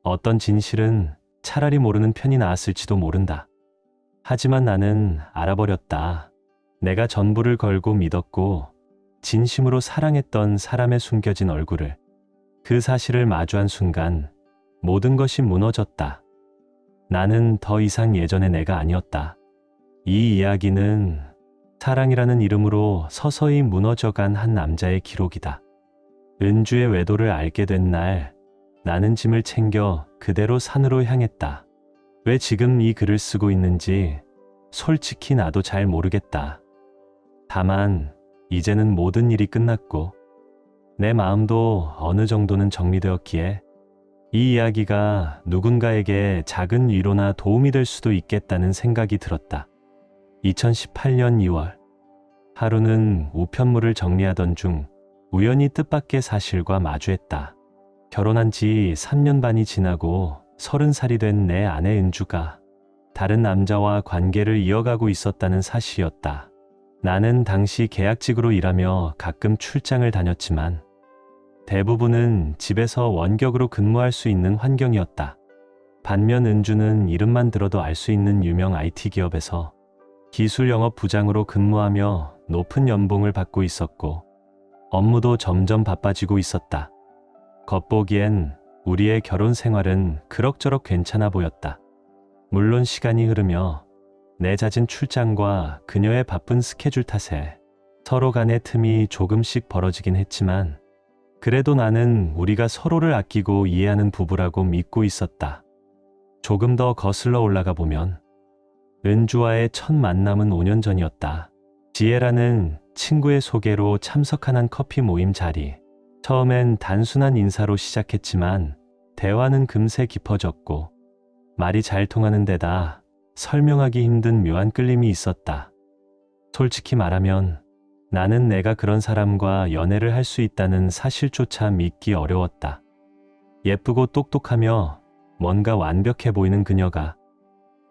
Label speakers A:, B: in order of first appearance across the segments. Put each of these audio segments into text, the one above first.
A: 어떤 진실은 차라리 모르는 편이 나았을지도 모른다. 하지만 나는 알아버렸다. 내가 전부를 걸고 믿었고 진심으로 사랑했던 사람의 숨겨진 얼굴을, 그 사실을 마주한 순간 모든 것이 무너졌다. 나는 더 이상 예전의 내가 아니었다. 이 이야기는 사랑이라는 이름으로 서서히 무너져간 한 남자의 기록이다. 은주의 외도를 알게 된 날, 나는 짐을 챙겨 그대로 산으로 향했다. 왜 지금 이 글을 쓰고 있는지 솔직히 나도 잘 모르겠다. 다만 이제는 모든 일이 끝났고 내 마음도 어느 정도는 정리되었기에 이 이야기가 누군가에게 작은 위로나 도움이 될 수도 있겠다는 생각이 들었다. 2018년 2월, 하루는 우편물을 정리하던 중 우연히 뜻밖의 사실과 마주했다. 결혼한 지 3년 반이 지나고 30살이 된 내 아내 은주가 다른 남자와 관계를 이어가고 있었다는 사실이었다. 나는 당시 계약직으로 일하며 가끔 출장을 다녔지만 대부분은 집에서 원격으로 근무할 수 있는 환경이었다. 반면 은주는 이름만 들어도 알 수 있는 유명 IT 기업에서 기술 영업 부장으로 근무하며 높은 연봉을 받고 있었고 업무도 점점 바빠지고 있었다. 겉보기엔 우리의 결혼 생활은 그럭저럭 괜찮아 보였다. 물론 시간이 흐르며 내 잦은 출장과 그녀의 바쁜 스케줄 탓에 서로 간의 틈이 조금씩 벌어지긴 했지만 그래도 나는 우리가 서로를 아끼고 이해하는 부부라고 믿고 있었다. 조금 더 거슬러 올라가 보면 은주와의 첫 만남은 5년 전이었다. 지혜라는 친구의 소개로 참석한 한 커피 모임 자리. 처음엔 단순한 인사로 시작했지만 대화는 금세 깊어졌고 말이 잘 통하는 데다 설명하기 힘든 묘한 끌림이 있었다. 솔직히 말하면 나는 내가 그런 사람과 연애를 할 수 있다는 사실조차 믿기 어려웠다. 예쁘고 똑똑하며 뭔가 완벽해 보이는 그녀가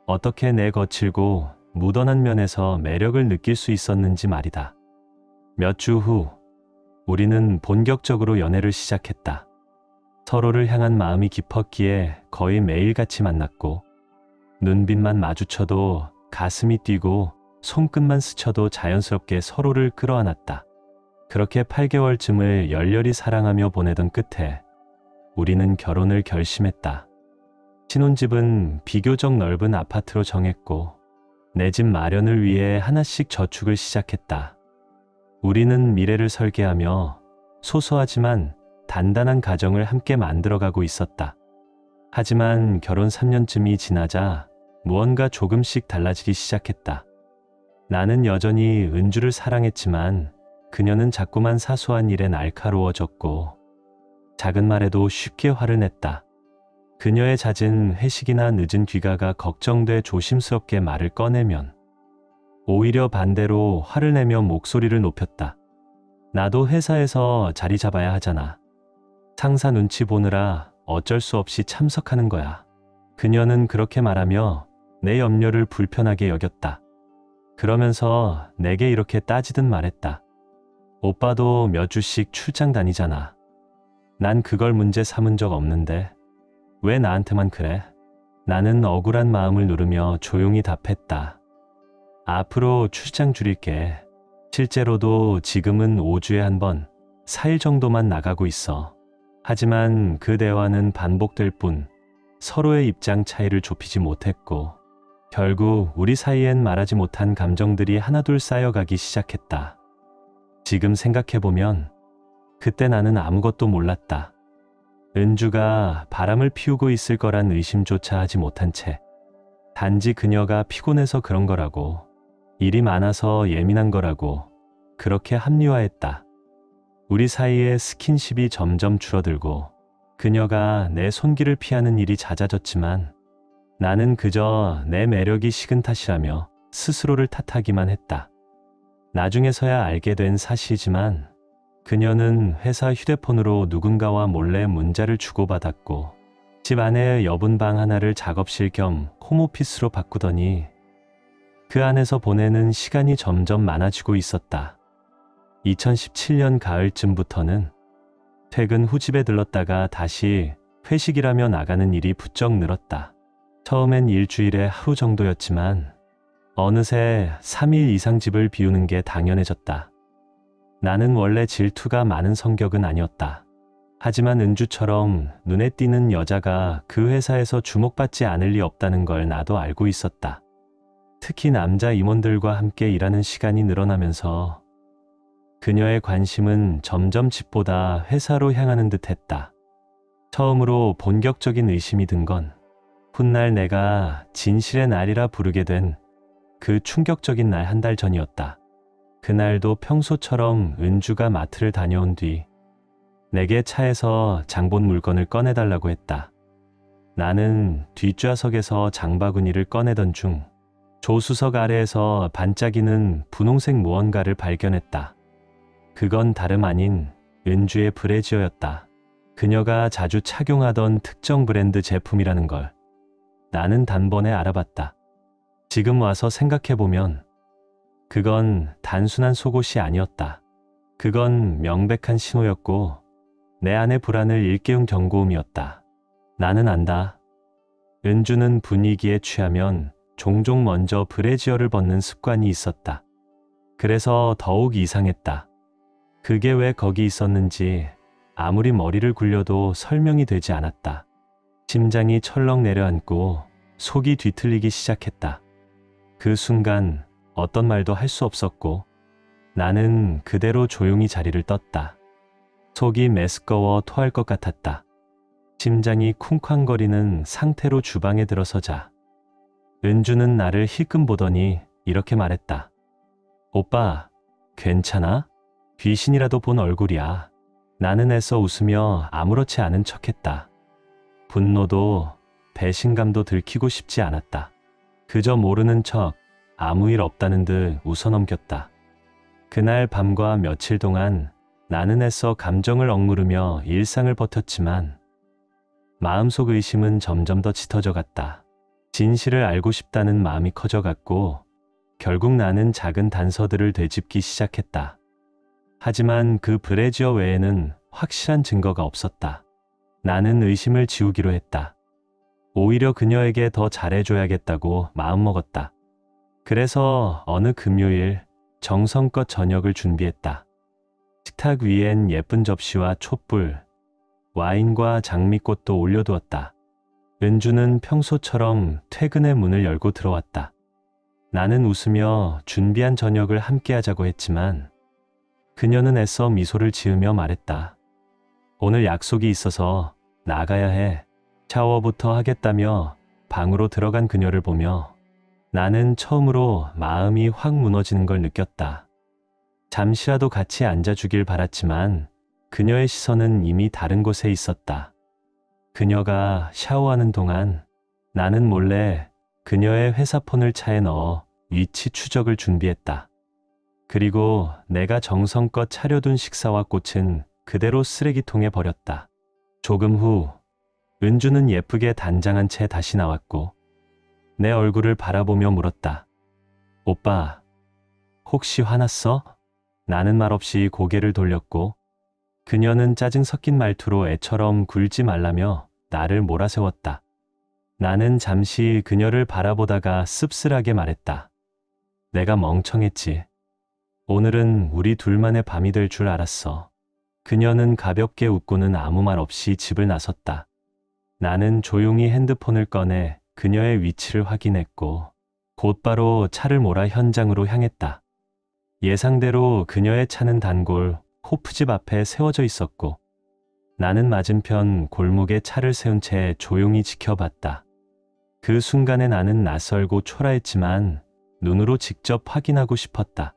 A: 어떻게 내 거칠고 무던한 면에서 매력을 느낄 수 있었는지 말이다. 몇 주 후 우리는 본격적으로 연애를 시작했다. 서로를 향한 마음이 깊었기에 거의 매일같이 만났고 눈빛만 마주쳐도 가슴이 뛰고 손끝만 스쳐도 자연스럽게 서로를 끌어안았다. 그렇게 8개월쯤을 열렬히 사랑하며 보내던 끝에 우리는 결혼을 결심했다. 신혼집은 비교적 넓은 아파트로 정했고 내 집 마련을 위해 하나씩 저축을 시작했다. 우리는 미래를 설계하며 소소하지만 단단한 가정을 함께 만들어가고 있었다. 하지만 결혼 3년쯤이 지나자 무언가 조금씩 달라지기 시작했다. 나는 여전히 은주를 사랑했지만 그녀는 자꾸만 사소한 일에 날카로워졌고 작은 말에도 쉽게 화를 냈다. 그녀의 잦은 회식이나 늦은 귀가가 걱정돼 조심스럽게 말을 꺼내면 오히려 반대로 화를 내며 목소리를 높였다. 나도 회사에서 자리 잡아야 하잖아. 상사 눈치 보느라 어쩔 수 없이 참석하는 거야. 그녀는 그렇게 말하며 내 염려를 불편하게 여겼다. 그러면서 내게 이렇게 따지듯 말했다. 오빠도 몇 주씩 출장 다니잖아. 난 그걸 문제 삼은 적 없는데 왜 나한테만 그래? 나는 억울한 마음을 누르며 조용히 답했다. 앞으로 출장 줄일게. 실제로도 지금은 5주에 한 번, 4일 정도만 나가고 있어. 하지만 그 대화는 반복될 뿐 서로의 입장 차이를 좁히지 못했고 결국 우리 사이엔 말하지 못한 감정들이 하나둘 쌓여가기 시작했다. 지금 생각해보면 그때 나는 아무것도 몰랐다. 은주가 바람을 피우고 있을 거란 의심조차 하지 못한 채 단지 그녀가 피곤해서 그런 거라고, 일이 많아서 예민한 거라고 그렇게 합리화했다. 우리 사이의 스킨십이 점점 줄어들고 그녀가 내 손길을 피하는 일이 잦아졌지만 나는 그저 내 매력이 식은 탓이라며 스스로를 탓하기만 했다. 나중에서야 알게 된 사실이지만 그녀는 회사 휴대폰으로 누군가와 몰래 문자를 주고받았고 집 안에 여분 방 하나를 작업실 겸 홈오피스로 바꾸더니 그 안에서 보내는 시간이 점점 많아지고 있었다. 2017년 가을쯤부터는 퇴근 후 집에 들렀다가 다시 회식이라며 나가는 일이 부쩍 늘었다. 처음엔 일주일에 하루 정도였지만 어느새 3일 이상 집을 비우는 게 당연해졌다. 나는 원래 질투가 많은 성격은 아니었다. 하지만 은주처럼 눈에 띄는 여자가 그 회사에서 주목받지 않을 리 없다는 걸 나도 알고 있었다. 특히 남자 임원들과 함께 일하는 시간이 늘어나면서 그녀의 관심은 점점 집보다 회사로 향하는 듯 했다. 처음으로 본격적인 의심이 든 건 훗날 내가 진실의 날이라 부르게 된 그 충격적인 날 한 달 전이었다. 그날도 평소처럼 은주가 마트를 다녀온 뒤 내게 차에서 장본 물건을 꺼내달라고 했다. 나는 뒷좌석에서 장바구니를 꺼내던 중 조수석 아래에서 반짝이는 분홍색 무언가를 발견했다. 그건 다름 아닌 은주의 브래지어였다. 그녀가 자주 착용하던 특정 브랜드 제품이라는 걸 나는 단번에 알아봤다. 지금 와서 생각해보면 그건 단순한 속옷이 아니었다. 그건 명백한 신호였고 내 안의 불안을 일깨운 경고음이었다. 나는 안다. 은주는 분위기에 취하면 종종 먼저 브래지어를 벗는 습관이 있었다. 그래서 더욱 이상했다. 그게 왜 거기 있었는지 아무리 머리를 굴려도 설명이 되지 않았다. 심장이 철렁 내려앉고 속이 뒤틀리기 시작했다. 그 순간 어떤 말도 할 수 없었고 나는 그대로 조용히 자리를 떴다. 속이 메스꺼워 토할 것 같았다. 심장이 쿵쾅거리는 상태로 주방에 들어서자 은주는 나를 힐끔 보더니 이렇게 말했다. 오빠, 괜찮아? 귀신이라도 본 얼굴이야. 나는 애써 웃으며 아무렇지 않은 척했다. 분노도 배신감도 들키고 싶지 않았다. 그저 모르는 척 아무 일 없다는 듯 웃어넘겼다. 그날 밤과 며칠 동안 나는 애써 감정을 억누르며 일상을 버텼지만 마음속 의심은 점점 더 짙어져 갔다. 진실을 알고 싶다는 마음이 커져갔고 결국 나는 작은 단서들을 되짚기 시작했다. 하지만 그 브래지어 외에는 확실한 증거가 없었다. 나는 의심을 지우기로 했다. 오히려 그녀에게 더 잘해줘야겠다고 마음먹었다. 그래서 어느 금요일 정성껏 저녁을 준비했다. 식탁 위엔 예쁜 접시와 촛불, 와인과 장미꽃도 올려두었다. 은주는 평소처럼 퇴근의 문을 열고 들어왔다. 나는 웃으며 준비한 저녁을 함께 하자고 했지만 그녀는 애써 미소를 지으며 말했다. 오늘 약속이 있어서 나가야 해. 샤워부터 하겠다며 방으로 들어간 그녀를 보며 나는 처음으로 마음이 확 무너지는 걸 느꼈다. 잠시라도 같이 앉아주길 바랐지만 그녀의 시선은 이미 다른 곳에 있었다. 그녀가 샤워하는 동안 나는 몰래 그녀의 회사 폰을 차에 넣어 위치 추적을 준비했다. 그리고 내가 정성껏 차려둔 식사와 꽃은 그대로 쓰레기통에 버렸다. 조금 후 은주는 예쁘게 단장한 채 다시 나왔고 내 얼굴을 바라보며 물었다. 오빠, 혹시 화났어? 나는 말없이 고개를 돌렸고 그녀는 짜증 섞인 말투로 애처럼 굴지 말라며 나를 몰아세웠다. 나는 잠시 그녀를 바라보다가 씁쓸하게 말했다. 내가 멍청했지. 오늘은 우리 둘만의 밤이 될 줄 알았어. 그녀는 가볍게 웃고는 아무 말 없이 집을 나섰다. 나는 조용히 핸드폰을 꺼내 그녀의 위치를 확인했고 곧바로 차를 몰아 현장으로 향했다. 예상대로 그녀의 차는 단골 호프집 앞에 세워져 있었고 나는 맞은편 골목에 차를 세운 채 조용히 지켜봤다. 그 순간에 나는 낯설고 초라했지만 눈으로 직접 확인하고 싶었다.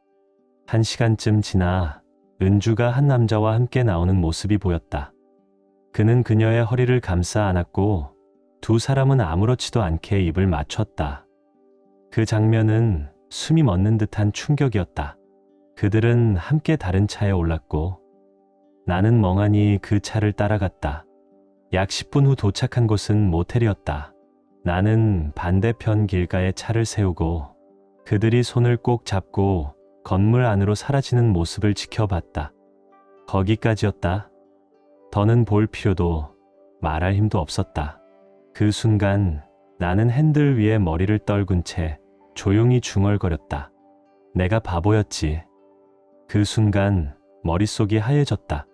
A: 1시간쯤 지나 은주가 한 남자와 함께 나오는 모습이 보였다. 그는 그녀의 허리를 감싸 안았고 두 사람은 아무렇지도 않게 입을 맞췄다. 그 장면은 숨이 멎는 듯한 충격이었다. 그들은 함께 다른 차에 올랐고 나는 멍하니 그 차를 따라갔다. 약 10분 후 도착한 곳은 모텔이었다. 나는 반대편 길가에 차를 세우고 그들이 손을 꼭 잡고 건물 안으로 사라지는 모습을 지켜봤다. 거기까지였다. 더는 볼 필요도 말할 힘도 없었다. 그 순간 나는 핸들 위에 머리를 떨군 채 조용히 중얼거렸다. 내가 바보였지. 그 순간 머릿속이 하얘졌다.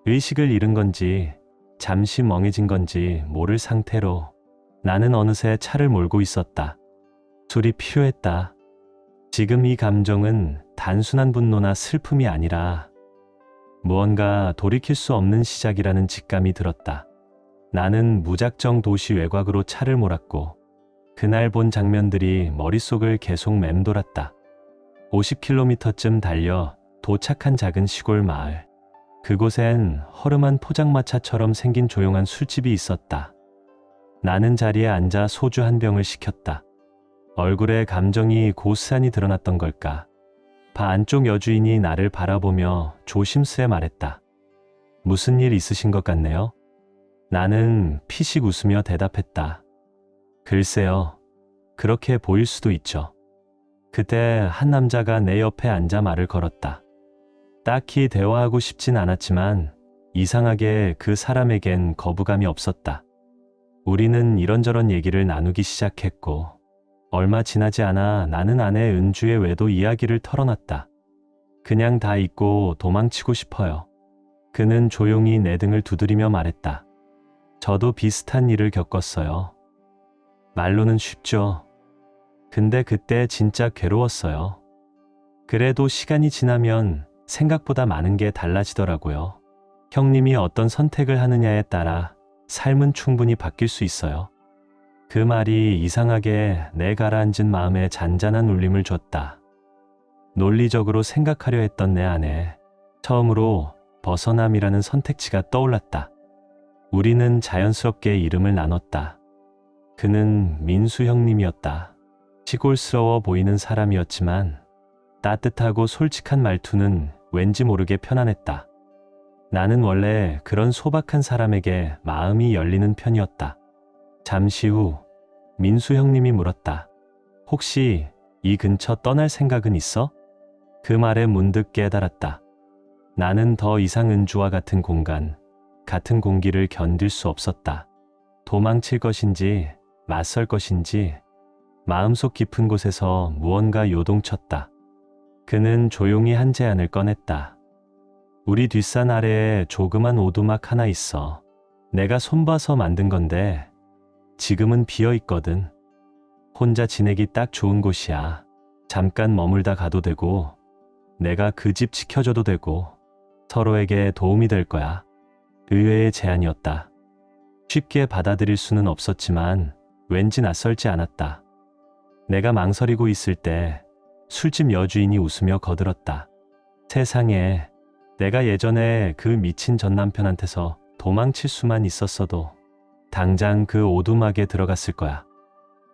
A: 의식을 잃은 건지 잠시 멍해진 건지 모를 상태로 나는 어느새 차를 몰고 있었다. 술이 필요했다. 지금 이 감정은 단순한 분노나 슬픔이 아니라 무언가 돌이킬 수 없는 시작이라는 직감이 들었다. 나는 무작정 도시 외곽으로 차를 몰았고 그날 본 장면들이 머릿속을 계속 맴돌았다. 50km쯤 달려 도착한 작은 시골 마을. 그곳엔 허름한 포장마차처럼 생긴 조용한 술집이 있었다. 나는 자리에 앉아 소주 한 병을 시켰다. 얼굴에 감정이 고스란히 드러났던 걸까? 바 안쪽 여주인이 나를 바라보며 조심스레 말했다. 무슨 일 있으신 것 같네요? 나는 피식 웃으며 대답했다. 글쎄요, 그렇게 보일 수도 있죠. 그때 한 남자가 내 옆에 앉아 말을 걸었다. 딱히 대화하고 싶진 않았지만 이상하게 그 사람에겐 거부감이 없었다. 우리는 이런저런 얘기를 나누기 시작했고 얼마 지나지 않아 나는 아내 은주의 외도 이야기를 털어놨다. 그냥 다 잊고 도망치고 싶어요. 그는 조용히 내 등을 두드리며 말했다. 저도 비슷한 일을 겪었어요. 말로는 쉽죠. 근데 그때 진짜 괴로웠어요. 그래도 시간이 지나면 생각보다 많은 게 달라지더라고요. 형님이 어떤 선택을 하느냐에 따라 삶은 충분히 바뀔 수 있어요. 그 말이 이상하게 내 가라앉은 마음에 잔잔한 울림을 줬다. 논리적으로 생각하려 했던 내 안에 처음으로 벗어남이라는 선택지가 떠올랐다. 우리는 자연스럽게 이름을 나눴다. 그는 민수 형님이었다. 시골스러워 보이는 사람이었지만 따뜻하고 솔직한 말투는 왠지 모르게 편안했다. 나는 원래 그런 소박한 사람에게 마음이 열리는 편이었다. 잠시 후 민수 형님이 물었다. 혹시 이 근처 떠날 생각은 있어? 그 말에 문득 깨달았다. 나는 더 이상 은주와 같은 공간, 같은 공기를 견딜 수 없었다. 도망칠 것인지 맞설 것인지 마음속 깊은 곳에서 무언가 요동쳤다. 그는 조용히 한 제안을 꺼냈다. 우리 뒷산 아래에 조그만 오두막 하나 있어. 내가 손봐서 만든 건데 지금은 비어 있거든. 혼자 지내기 딱 좋은 곳이야. 잠깐 머물다 가도 되고 내가 그 집 지켜줘도 되고 서로에게 도움이 될 거야. 의외의 제안이었다. 쉽게 받아들일 수는 없었지만 왠지 낯설지 않았다. 내가 망설이고 있을 때 술집 여주인이 웃으며 거들었다. 세상에, 내가 예전에 그 미친 전 남편한테서 도망칠 수만 있었어도 당장 그 오두막에 들어갔을 거야.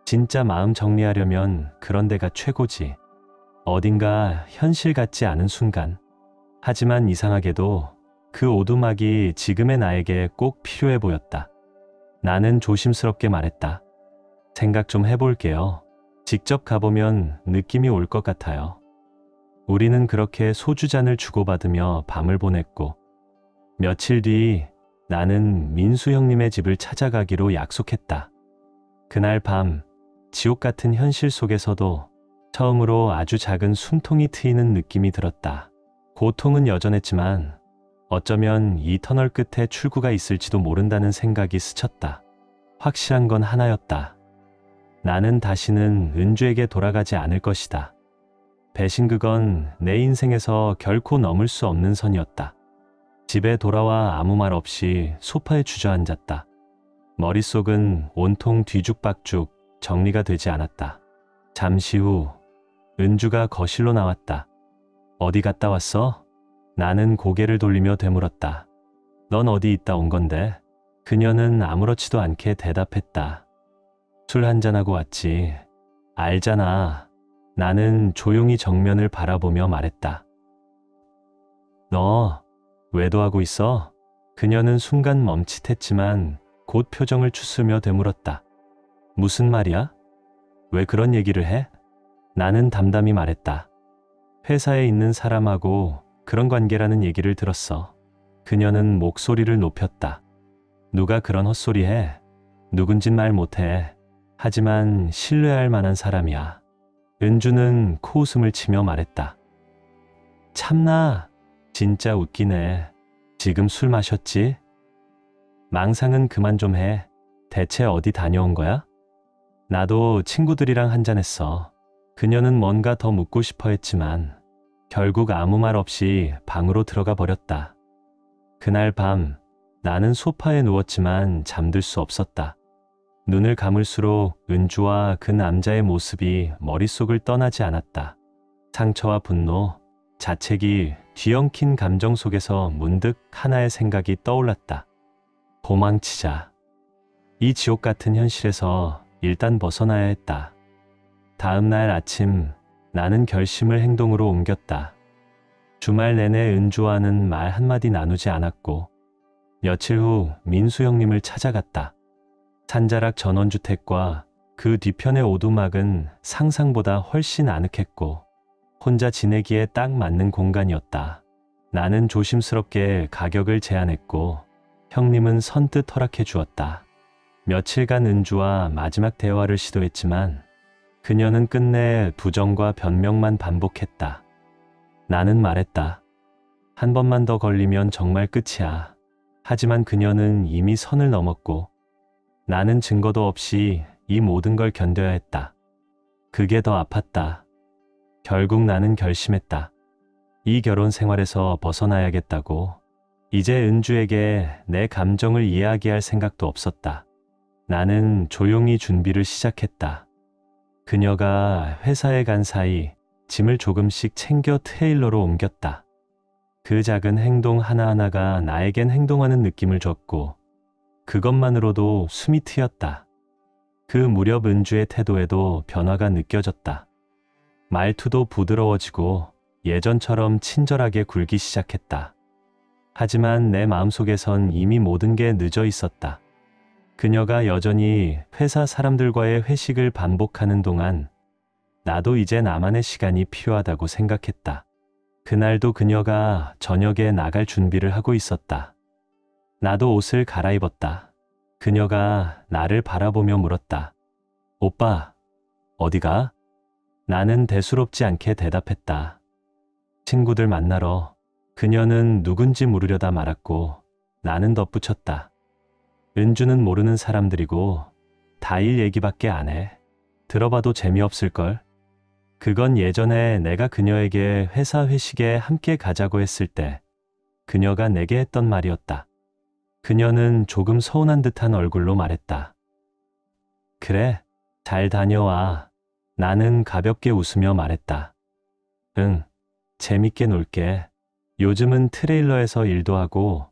A: 진짜 마음 정리하려면 그런 데가 최고지. 어딘가 현실 같지 않은 순간. 하지만 이상하게도 그 오두막이 지금의 나에게 꼭 필요해 보였다. 나는 조심스럽게 말했다. 생각 좀 해볼게요. 직접 가보면 느낌이 올 것 같아요. 우리는 그렇게 소주잔을 주고받으며 밤을 보냈고 며칠 뒤 나는 민수 형님의 집을 찾아가기로 약속했다. 그날 밤 지옥 같은 현실 속에서도 처음으로 아주 작은 숨통이 트이는 느낌이 들었다. 고통은 여전했지만 어쩌면 이 터널 끝에 출구가 있을지도 모른다는 생각이 스쳤다. 확실한 건 하나였다. 나는 다시는 은주에게 돌아가지 않을 것이다. 배신 그건 내 인생에서 결코 넘을 수 없는 선이었다. 집에 돌아와 아무 말 없이 소파에 주저앉았다. 머릿속은 온통 뒤죽박죽 정리가 되지 않았다. 잠시 후 은주가 거실로 나왔다. 어디 갔다 왔어? 나는 고개를 돌리며 되물었다. 넌 어디 있다 온 건데? 그녀는 아무렇지도 않게 대답했다. 술 한잔하고 왔지. 알잖아. 나는 조용히 정면을 바라보며 말했다. 너 외도하고 있어? 그녀는 순간 멈칫했지만 곧 표정을 추스며 되물었다. 무슨 말이야? 왜 그런 얘기를 해? 나는 담담히 말했다. 회사에 있는 사람하고 그런 관계라는 얘기를 들었어. 그녀는 목소리를 높였다. 누가 그런 헛소리 해? 누군진 말 못해. 하지만 신뢰할 만한 사람이야. 은주는 코웃음을 치며 말했다. 참나, 진짜 웃기네. 지금 술 마셨지? 망상은 그만 좀 해. 대체 어디 다녀온 거야? 나도 친구들이랑 한잔했어. 그녀는 뭔가 더 묻고 싶어 했지만 결국 아무 말 없이 방으로 들어가 버렸다. 그날 밤 나는 소파에 누웠지만 잠들 수 없었다. 눈을 감을수록 은주와 그 남자의 모습이 머릿속을 떠나지 않았다. 상처와 분노, 자책이 뒤엉킨 감정 속에서 문득 하나의 생각이 떠올랐다. 도망치자. 이 지옥 같은 현실에서 일단 벗어나야 했다. 다음 날 아침 나는 결심을 행동으로 옮겼다. 주말 내내 은주와는 말 한마디 나누지 않았고 며칠 후 민수 형님을 찾아갔다. 산자락 전원주택과 그 뒤편의 오두막은 상상보다 훨씬 아늑했고 혼자 지내기에 딱 맞는 공간이었다. 나는 조심스럽게 가격을 제안했고 형님은 선뜻 허락해 주었다. 며칠간 은주와 마지막 대화를 시도했지만 그녀는 끝내 부정과 변명만 반복했다. 나는 말했다. 한 번만 더 걸리면 정말 끝이야. 하지만 그녀는 이미 선을 넘었고 나는 증거도 없이 이 모든 걸 견뎌야 했다. 그게 더 아팠다. 결국 나는 결심했다. 이 결혼 생활에서 벗어나야겠다고. 이제 은주에게 내 감정을 이야기할 생각도 없었다. 나는 조용히 준비를 시작했다. 그녀가 회사에 간 사이 짐을 조금씩 챙겨 트레일러로 옮겼다. 그 작은 행동 하나하나가 나에겐 행동하는 느낌을 줬고 그것만으로도 숨이 트였다. 그 무렵 은주의 태도에도 변화가 느껴졌다. 말투도 부드러워지고 예전처럼 친절하게 굴기 시작했다. 하지만 내 마음속에선 이미 모든 게 늦어 있었다. 그녀가 여전히 회사 사람들과의 회식을 반복하는 동안 나도 이제 나만의 시간이 필요하다고 생각했다. 그날도 그녀가 저녁에 나갈 준비를 하고 있었다. 나도 옷을 갈아입었다. 그녀가 나를 바라보며 물었다. 오빠, 어디가? 나는 대수롭지 않게 대답했다. 친구들 만나러. 그녀는 누군지 물으려다 말았고 나는 덧붙였다. 은주는 모르는 사람들이고 다 일 얘기밖에 안 해. 들어봐도 재미없을걸? 그건 예전에 내가 그녀에게 회사 회식에 함께 가자고 했을 때 그녀가 내게 했던 말이었다. 그녀는 조금 서운한 듯한 얼굴로 말했다. 그래, 잘 다녀와. 나는 가볍게 웃으며 말했다. 응, 재밌게 놀게. 요즘은 트레일러에서 일도 하고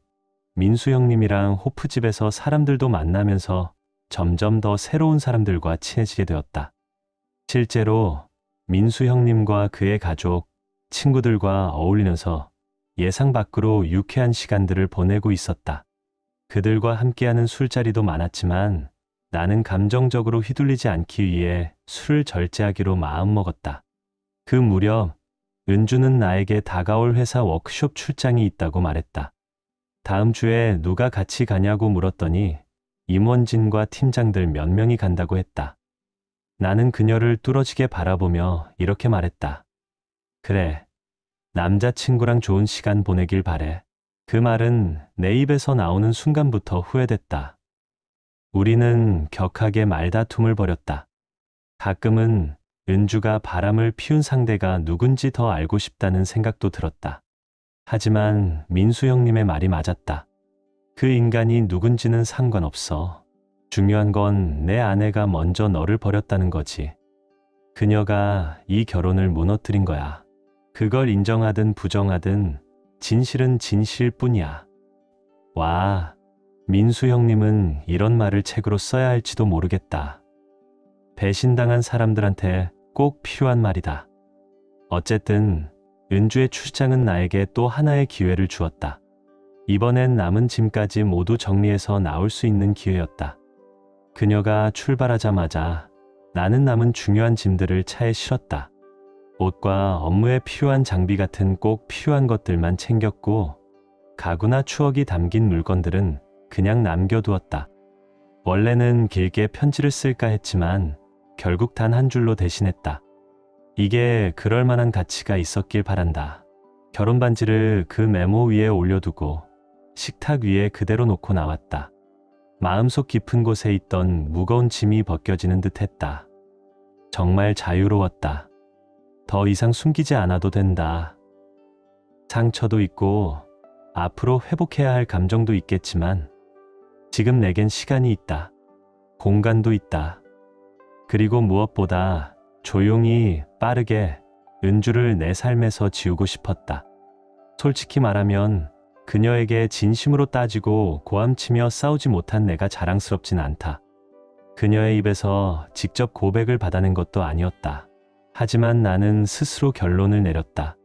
A: 민수 형님이랑 호프집에서 사람들도 만나면서 점점 더 새로운 사람들과 친해지게 되었다. 실제로 민수 형님과 그의 가족, 친구들과 어울리면서 예상 밖으로 유쾌한 시간들을 보내고 있었다. 그들과 함께하는 술자리도 많았지만 나는 감정적으로 휘둘리지 않기 위해 술을 절제하기로 마음먹었다. 그 무렵 은주는 나에게 다가올 회사 워크숍 출장이 있다고 말했다. 다음 주에 누가 같이 가냐고 물었더니 임원진과 팀장들 몇 명이 간다고 했다. 나는 그녀를 뚫어지게 바라보며 이렇게 말했다. 그래, 남자친구랑 좋은 시간 보내길 바래. 그 말은 내 입에서 나오는 순간부터 후회됐다. 우리는 격하게 말다툼을 벌였다. 가끔은 은주가 바람을 피운 상대가 누군지 더 알고 싶다는 생각도 들었다. 하지만 민수 형님의 말이 맞았다. 그 인간이 누군지는 상관없어. 중요한 건 내 아내가 먼저 너를 버렸다는 거지. 그녀가 이 결혼을 무너뜨린 거야. 그걸 인정하든 부정하든 진실은 진실뿐이야. 와, 민수 형님은 이런 말을 책으로 써야 할지도 모르겠다. 배신당한 사람들한테 꼭 필요한 말이다. 어쨌든 은주의 출장은 나에게 또 하나의 기회를 주었다. 이번엔 남은 짐까지 모두 정리해서 나올 수 있는 기회였다. 그녀가 출발하자마자 나는 남은 중요한 짐들을 차에 실었다. 옷과 업무에 필요한 장비 같은 꼭 필요한 것들만 챙겼고 가구나 추억이 담긴 물건들은 그냥 남겨두었다. 원래는 길게 편지를 쓸까 했지만 결국 단 한 줄로 대신했다. 이게 그럴 만한 가치가 있었길 바란다. 결혼 반지를 그 메모 위에 올려두고 식탁 위에 그대로 놓고 나왔다. 마음속 깊은 곳에 있던 무거운 짐이 벗겨지는 듯 했다. 정말 자유로웠다. 더 이상 숨기지 않아도 된다. 상처도 있고 앞으로 회복해야 할 감정도 있겠지만 지금 내겐 시간이 있다. 공간도 있다. 그리고 무엇보다 조용히 빠르게 은주를 내 삶에서 지우고 싶었다. 솔직히 말하면 그녀에게 진심으로 따지고 고함치며 싸우지 못한 내가 자랑스럽진 않다. 그녀의 입에서 직접 고백을 받아낸 것도 아니었다. 하지만 나는 스스로 결론을 내렸다.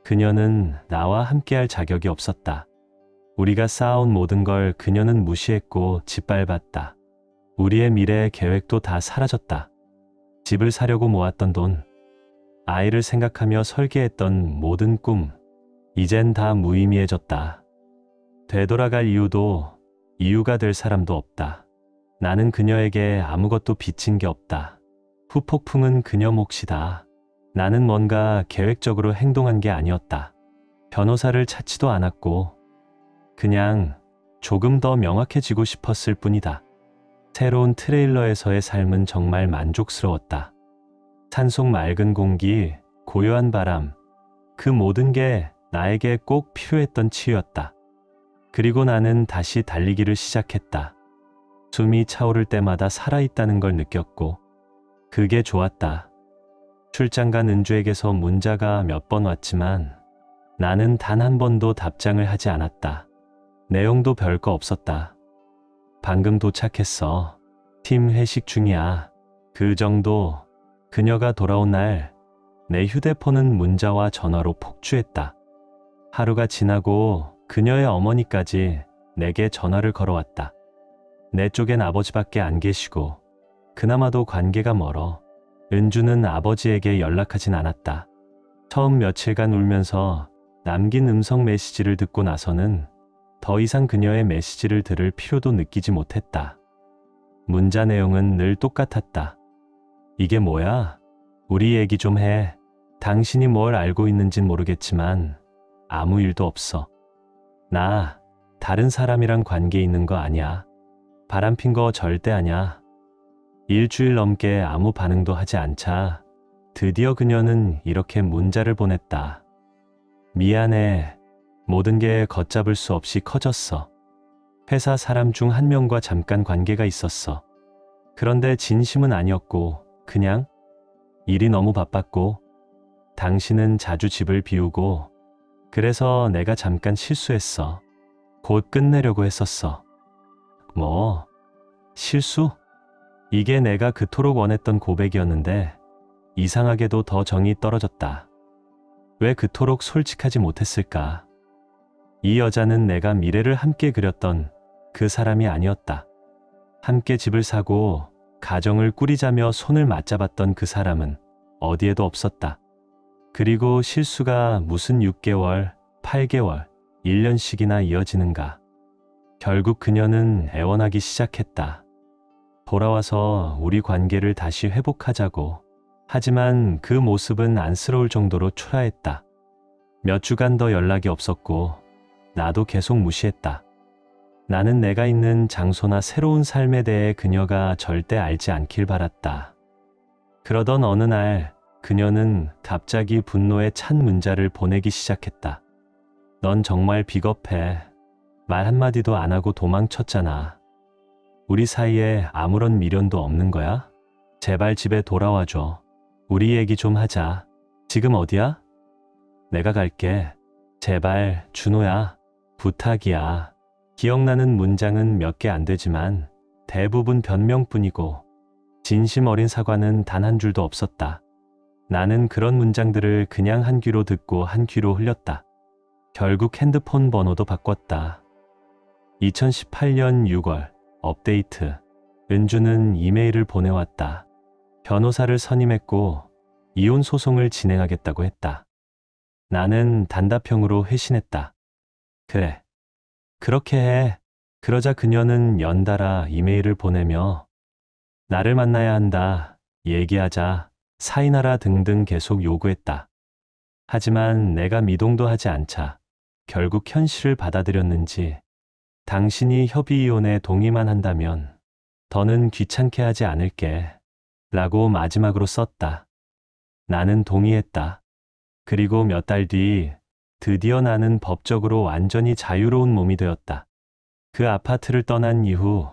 A: 그녀는 나와 함께할 자격이 없었다. 우리가 쌓아온 모든 걸 그녀는 무시했고 짓밟았다. 우리의 미래 계획도 다 사라졌다. 집을 사려고 모았던 돈, 아이를 생각하며 설계했던 모든 꿈, 이젠 다 무의미해졌다. 되돌아갈 이유가 될 사람도 없다. 나는 그녀에게 아무것도 빚진 게 없다. 후폭풍은 그녀 몫이다. 나는 뭔가 계획적으로 행동한 게 아니었다. 변호사를 찾지도 않았고 그냥 조금 더 명확해지고 싶었을 뿐이다. 새로운 트레일러에서의 삶은 정말 만족스러웠다. 산속 맑은 공기, 고요한 바람, 그 모든 게 나에게 꼭 필요했던 치유였다. 그리고 나는 다시 달리기를 시작했다. 숨이 차오를 때마다 살아있다는 걸 느꼈고 그게 좋았다. 출장 간 은주에게서 문자가 몇 번 왔지만 나는 단 한 번도 답장을 하지 않았다. 내용도 별거 없었다. 방금 도착했어. 팀 회식 중이야. 그 정도. 그녀가 돌아온 날 내 휴대폰은 문자와 전화로 폭주했다. 하루가 지나고 그녀의 어머니까지 내게 전화를 걸어왔다. 내 쪽엔 아버지밖에 안 계시고 그나마도 관계가 멀어. 은주는 아버지에게 연락하진 않았다. 처음 며칠간 울면서 남긴 음성 메시지를 듣고 나서는 더 이상 그녀의 메시지를 들을 필요도 느끼지 못했다. 문자 내용은 늘 똑같았다. 이게 뭐야? 우리 얘기 좀 해. 당신이 뭘 알고 있는진 모르겠지만 아무 일도 없어. 나 다른 사람이랑 관계 있는 거 아니야. 바람핀 거 절대 아니야. 일주일 넘게 아무 반응도 하지 않자 드디어 그녀는 이렇게 문자를 보냈다. 미안해. 모든 게 걷잡을 수 없이 커졌어. 회사 사람 중 한 명과 잠깐 관계가 있었어. 그런데 진심은 아니었고 그냥 일이 너무 바빴고 당신은 자주 집을 비우고 그래서 내가 잠깐 실수했어. 곧 끝내려고 했었어. 뭐? 실수? 이게 내가 그토록 원했던 고백이었는데 이상하게도 더 정이 떨어졌다. 왜 그토록 솔직하지 못했을까? 이 여자는 내가 미래를 함께 그렸던 그 사람이 아니었다. 함께 집을 사고 가정을 꾸리자며 손을 맞잡았던 그 사람은 어디에도 없었다. 그리고 실수가 무슨 6개월, 8개월, 1년씩이나 이어지는가. 결국 그녀는 애원하기 시작했다. 돌아와서 우리 관계를 다시 회복하자고. 하지만 그 모습은 안쓰러울 정도로 초라했다. 몇 주간 더 연락이 없었고 나도 계속 무시했다. 나는 내가 있는 장소나 새로운 삶에 대해 그녀가 절대 알지 않길 바랐다. 그러던 어느 날 그녀는 갑자기 분노에 찬 문자를 보내기 시작했다. 넌 정말 비겁해. 말 한마디도 안 하고 도망쳤잖아. 우리 사이에 아무런 미련도 없는 거야? 제발 집에 돌아와줘. 우리 얘기 좀 하자. 지금 어디야? 내가 갈게. 제발 준호야. 부탁이야. 기억나는 문장은 몇 개 안 되지만 대부분 변명뿐이고 진심 어린 사과는 단 한 줄도 없었다. 나는 그런 문장들을 그냥 한 귀로 듣고 한 귀로 흘렸다. 결국 핸드폰 번호도 바꿨다. 2018년 6월 업데이트. 은주는 이메일을 보내왔다. 변호사를 선임했고 이혼 소송을 진행하겠다고 했다. 나는 단답형으로 회신했다. 그래. 그렇게 해. 그러자 그녀는 연달아 이메일을 보내며 나를 만나야 한다, 얘기하자, 사인하라 등등 계속 요구했다. 하지만 내가 미동도 하지 않자 결국 현실을 받아들였는지 당신이 협의 이혼에 동의만 한다면 더는 귀찮게 하지 않을게 라고 마지막으로 썼다. 나는 동의했다. 그리고 몇 달 뒤 드디어 나는 법적으로 완전히 자유로운 몸이 되었다. 그 아파트를 떠난 이후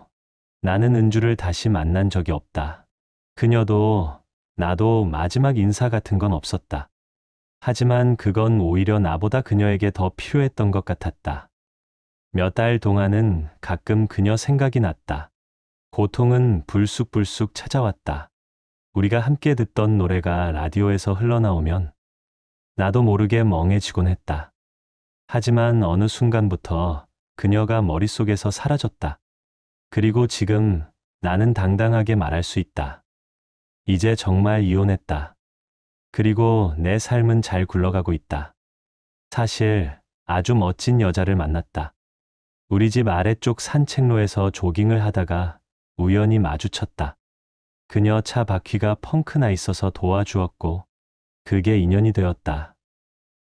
A: 나는 은주를 다시 만난 적이 없다. 그녀도 나도 마지막 인사 같은 건 없었다. 하지만 그건 오히려 나보다 그녀에게 더 필요했던 것 같았다. 몇 달 동안은 가끔 그녀 생각이 났다. 고통은 불쑥불쑥 찾아왔다. 우리가 함께 듣던 노래가 라디오에서 흘러나오면 나도 모르게 멍해지곤 했다. 하지만 어느 순간부터 그녀가 머릿속에서 사라졌다. 그리고 지금 나는 당당하게 말할 수 있다. 이제 정말 이혼했다. 그리고 내 삶은 잘 굴러가고 있다. 사실 아주 멋진 여자를 만났다. 우리 집 아래쪽 산책로에서 조깅을 하다가 우연히 마주쳤다. 그녀 차 바퀴가 펑크 나 있어서 도와주었고 그게 인연이 되었다.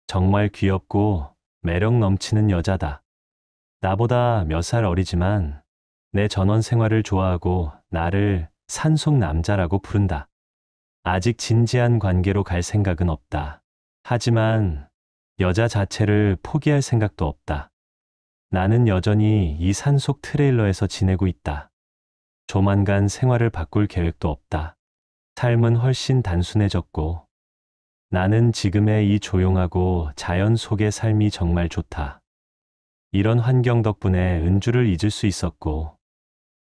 A: 정말 귀엽고 매력 넘치는 여자다. 나보다 몇 살 어리지만 내 전원 생활을 좋아하고 나를 산속 남자라고 부른다. 아직 진지한 관계로 갈 생각은 없다. 하지만 여자 자체를 포기할 생각도 없다. 나는 여전히 이 산속 트레일러에서 지내고 있다. 조만간 생활을 바꿀 계획도 없다. 삶은 훨씬 단순해졌고 나는 지금의 이 조용하고 자연 속의 삶이 정말 좋다. 이런 환경 덕분에 은주를 잊을 수 있었고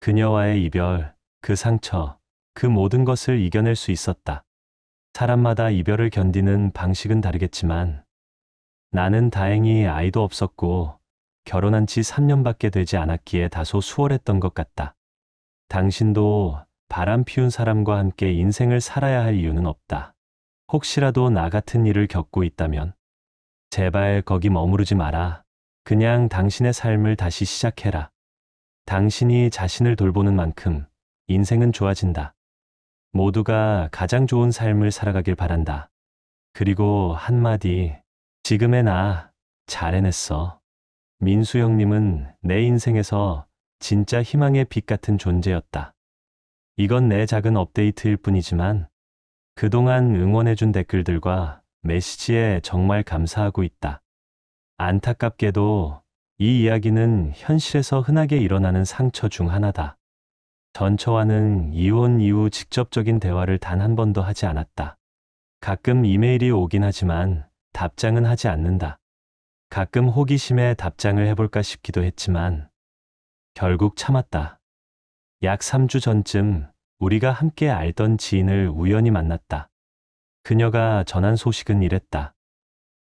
A: 그녀와의 이별, 그 상처, 그 모든 것을 이겨낼 수 있었다. 사람마다 이별을 견디는 방식은 다르겠지만 나는 다행히 아이도 없었고 결혼한 지 3년밖에 되지 않았기에 다소 수월했던 것 같다. 당신도 바람 피운 사람과 함께 인생을 살아야 할 이유는 없다. 혹시라도 나 같은 일을 겪고 있다면 제발 거기 머무르지 마라. 그냥 당신의 삶을 다시 시작해라. 당신이 자신을 돌보는 만큼 인생은 좋아진다. 모두가 가장 좋은 삶을 살아가길 바란다. 그리고 한마디, 지금의 나 잘 해냈어. 민수 형님은 내 인생에서 진짜 희망의 빛 같은 존재였다. 이건 내 작은 업데이트일 뿐이지만 그동안 응원해준 댓글들과 메시지에 정말 감사하고 있다. 안타깝게도 이 이야기는 현실에서 흔하게 일어나는 상처 중 하나다. 전처와는 이혼 이후 직접적인 대화를 단 한 번도 하지 않았다. 가끔 이메일이 오긴 하지만 답장은 하지 않는다. 가끔 호기심에 답장을 해볼까 싶기도 했지만 결국 참았다. 약 3주 전쯤 우리가 함께 알던 지인을 우연히 만났다. 그녀가 전한 소식은 이랬다.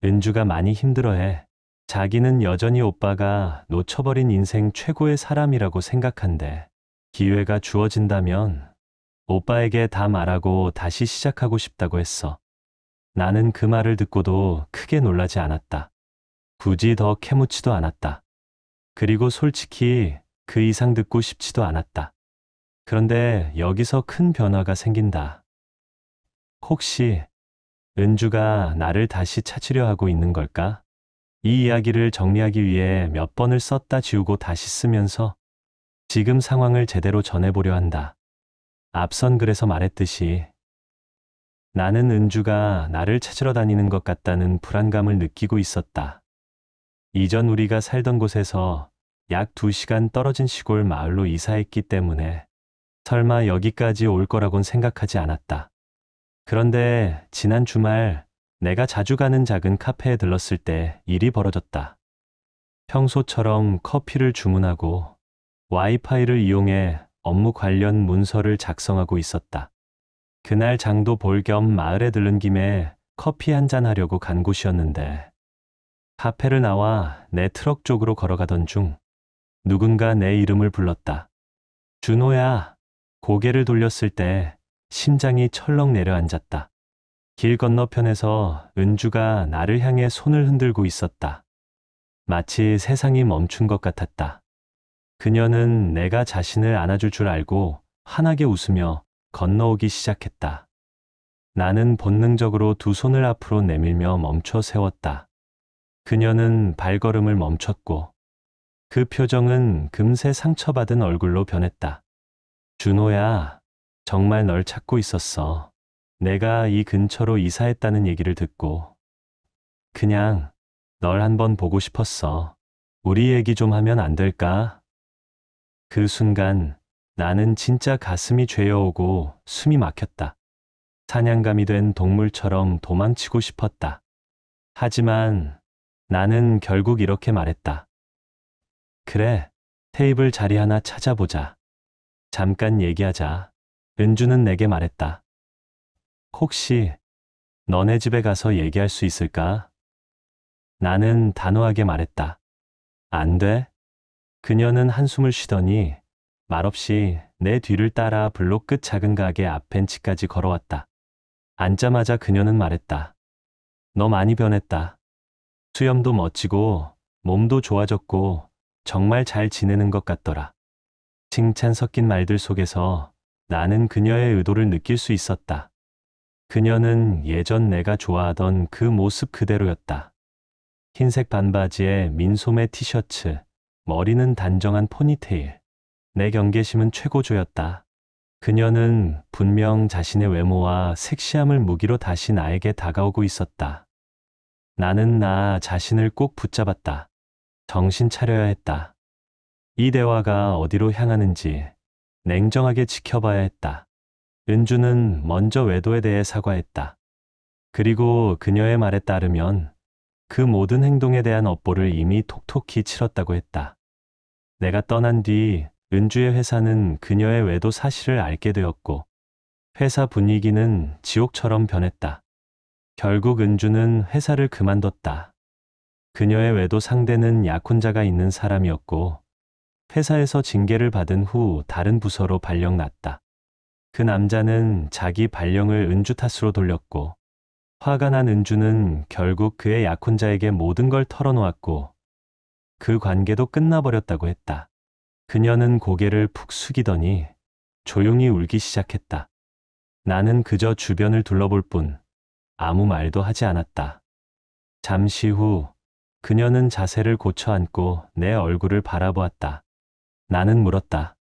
A: 은주가 많이 힘들어해. 자기는 여전히 오빠가 놓쳐버린 인생 최고의 사람이라고 생각한대. 기회가 주어진다면 오빠에게 다 말하고 다시 시작하고 싶다고 했어. 나는 그 말을 듣고도 크게 놀라지 않았다. 굳이 더 캐묻지도 않았다. 그리고 솔직히 그 이상 듣고 싶지도 않았다. 그런데 여기서 큰 변화가 생긴다. 혹시 은주가 나를 다시 찾으려 하고 있는 걸까? 이 이야기를 정리하기 위해 몇 번을 썼다 지우고 다시 쓰면서 지금 상황을 제대로 전해보려 한다. 앞선 글에서 말했듯이 나는 은주가 나를 찾으러 다니는 것 같다는 불안감을 느끼고 있었다. 이전 우리가 살던 곳에서 약 2시간 떨어진 시골 마을로 이사했기 때문에 설마 여기까지 올 거라곤 생각하지 않았다. 그런데 지난 주말 내가 자주 가는 작은 카페에 들렀을 때 일이 벌어졌다. 평소처럼 커피를 주문하고 와이파이를 이용해 업무 관련 문서를 작성하고 있었다. 그날 장도 볼 겸 마을에 들른 김에 커피 한잔 하려고 간 곳이었는데 카페를 나와 내 트럭 쪽으로 걸어가던 중 누군가 내 이름을 불렀다. 준호야. 고개를 돌렸을 때 심장이 철렁 내려앉았다. 길 건너편에서 은주가 나를 향해 손을 흔들고 있었다. 마치 세상이 멈춘 것 같았다. 그녀는 내가 자신을 안아줄 줄 알고 환하게 웃으며 건너오기 시작했다. 나는 본능적으로 두 손을 앞으로 내밀며 멈춰 세웠다. 그녀는 발걸음을 멈췄고 그 표정은 금세 상처받은 얼굴로 변했다. 준호야, 정말 널 찾고 있었어. 내가 이 근처로 이사했다는 얘기를 듣고 그냥 널 한번 보고 싶었어. 우리 얘기 좀 하면 안 될까? 그 순간 나는 진짜 가슴이 죄어오고 숨이 막혔다. 사냥감이 된 동물처럼 도망치고 싶었다. 하지만 나는 결국 이렇게 말했다. 그래, 테이블 자리 하나 찾아보자. 잠깐 얘기하자. 은주는 내게 말했다. 혹시 너네 집에 가서 얘기할 수 있을까? 나는 단호하게 말했다. 안 돼. 그녀는 한숨을 쉬더니 말없이 내 뒤를 따라 블록 끝 작은 가게 앞 벤치까지 걸어왔다. 앉자마자 그녀는 말했다. 너 많이 변했다. 수염도 멋지고 몸도 좋아졌고 정말 잘 지내는 것 같더라. 칭찬 섞인 말들 속에서 나는 그녀의 의도를 느낄 수 있었다. 그녀는 예전 내가 좋아하던 그 모습 그대로였다. 흰색 반바지에 민소매 티셔츠, 머리는 단정한 포니테일. 내 경계심은 최고조였다. 그녀는 분명 자신의 외모와 섹시함을 무기로 다시 나에게 다가오고 있었다. 나는 나 자신을 꼭 붙잡았다. 정신 차려야 했다. 이 대화가 어디로 향하는지 냉정하게 지켜봐야 했다. 은주는 먼저 외도에 대해 사과했다. 그리고 그녀의 말에 따르면 그 모든 행동에 대한 업보를 이미 톡톡히 치렀다고 했다. 내가 떠난 뒤 은주의 회사는 그녀의 외도 사실을 알게 되었고 회사 분위기는 지옥처럼 변했다. 결국 은주는 회사를 그만뒀다. 그녀의 외도 상대는 약혼자가 있는 사람이었고 회사에서 징계를 받은 후 다른 부서로 발령났다. 그 남자는 자기 발령을 은주 탓으로 돌렸고 화가 난 은주는 결국 그의 약혼자에게 모든 걸 털어놓았고 그 관계도 끝나버렸다고 했다. 그녀는 고개를 푹 숙이더니 조용히 울기 시작했다. 나는 그저 주변을 둘러볼 뿐 아무 말도 하지 않았다. 잠시 후 그녀는 자세를 고쳐 앉고 내 얼굴을 바라보았다. 나는 물었다.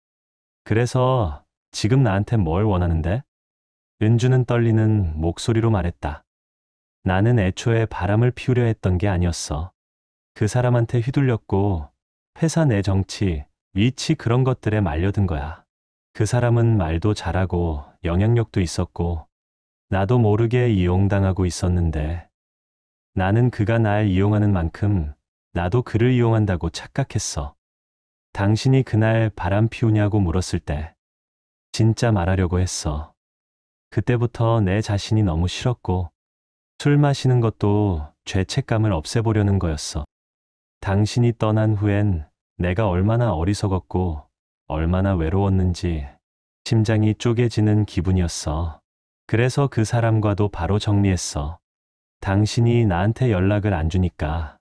A: 그래서 지금 나한테 뭘 원하는데? 은주는 떨리는 목소리로 말했다. 나는 애초에 바람을 피우려 했던 게 아니었어. 그 사람한테 휘둘렸고 회사 내 정치, 위치 그런 것들에 말려든 거야. 그 사람은 말도 잘하고 영향력도 있었고 나도 모르게 이용당하고 있었는데 나는 그가 날 이용하는 만큼 나도 그를 이용한다고 착각했어. 당신이 그날 바람 피우냐고 물었을 때 진짜 말하려고 했어. 그때부터 내 자신이 너무 싫었고 술 마시는 것도 죄책감을 없애보려는 거였어. 당신이 떠난 후엔 내가 얼마나 어리석었고 얼마나 외로웠는지 심장이 쪼개지는 기분이었어. 그래서 그 사람과도 바로 정리했어. 당신이 나한테 연락을 안 주니까